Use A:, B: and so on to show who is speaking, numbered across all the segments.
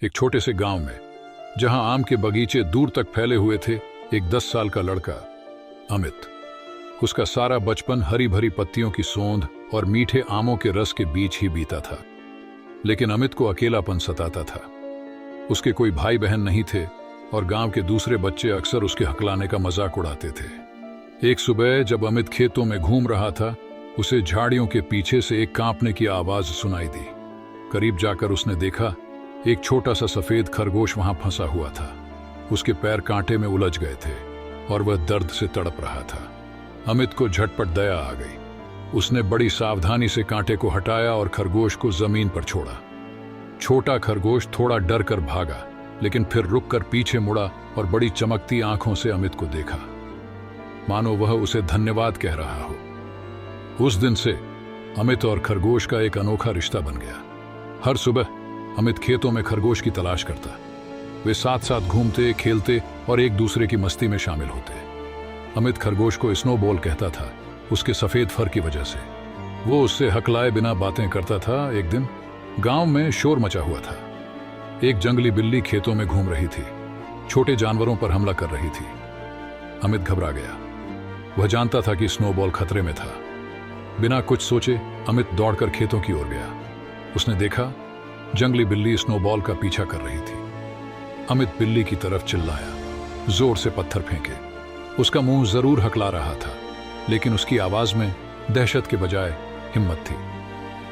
A: एक छोटे से गांव में, जहां आम के बगीचे दूर तक फैले हुए थे, एक 10 साल का लड़का अमित। उसका सारा बचपन हरी भरी पत्तियों की सोंध और मीठे आमों के रस के बीच ही बीता था। लेकिन अमित को अकेलापन सताता था। उसके कोई भाई बहन नहीं थे और गांव के दूसरे बच्चे अक्सर उसके हकलाने का मजाक उड़ाते थे। एक सुबह जब अमित खेतों में घूम रहा था, उसे झाड़ियों के पीछे से एक कांपने की आवाज सुनाई दी। करीब जाकर उसने देखा, एक छोटा सा सफेद खरगोश वहां फंसा हुआ था। उसके पैर कांटे में उलझ गए थे और वह दर्द से तड़प रहा था। अमित को झटपट दया आ गई। उसने बड़ी सावधानी से कांटे को हटाया और खरगोश को जमीन पर छोड़ा। छोटा खरगोश थोड़ा डर कर भागा, लेकिन फिर रुककर पीछे मुड़ा और बड़ी चमकती आंखों से अमित को देखा, मानो वह उसे धन्यवाद कह रहा हो। उस दिन से अमित और खरगोश का एक अनोखा रिश्ता बन गया। हर सुबह अमित खेतों में खरगोश की तलाश करता। वे साथ साथ घूमते, खेलते और एक दूसरे की मस्ती में शामिल होते। अमित खरगोश को स्नोबॉल कहता था, उसके सफेद फर की वजह से। वो उससे हकलाए बिना बातें करता था। एक दिन गांव में शोर मचा हुआ था। एक जंगली बिल्ली खेतों में घूम रही थी, छोटे जानवरों पर हमला कर रही थी। अमित घबरा गया। वह जानता था कि स्नोबॉल खतरे में था। बिना कुछ सोचे अमित दौड़कर खेतों की ओर गया। उसने देखा, जंगली बिल्ली स्नोबॉल का पीछा कर रही थी। अमित बिल्ली की तरफ चिल्लाया, जोर से पत्थर फेंके। उसका मुंह जरूर हकला रहा था, लेकिन उसकी आवाज में दहशत के बजाय हिम्मत थी।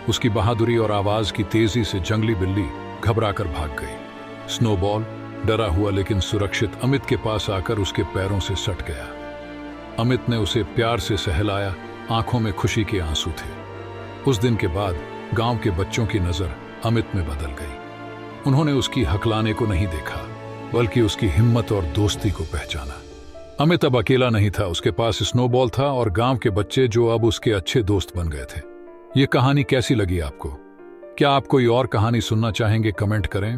A: उसकी बहादुरी और आवाज की तेजी से जंगली बिल्ली घबराकर भाग गई। स्नोबॉल डरा हुआ लेकिन सुरक्षित अमित के पास आकर उसके पैरों से सट गया। अमित ने उसे प्यार से सहलाया, आंखों में खुशी के आंसू थे। उस दिन के बाद गांव के बच्चों की नजर अमित में बदल गई। उन्होंने उसकी हकलाने को नहीं देखा, बल्कि उसकी हिम्मत और दोस्ती को पहचाना। अमित अब अकेला नहीं था, उसके पास स्नोबॉल था और गांव के बच्चे जो अब उसके अच्छे दोस्त बन गए थे। ये कहानी कैसी लगी आपको? क्या आप कोई और कहानी सुनना चाहेंगे? कमेंट करें।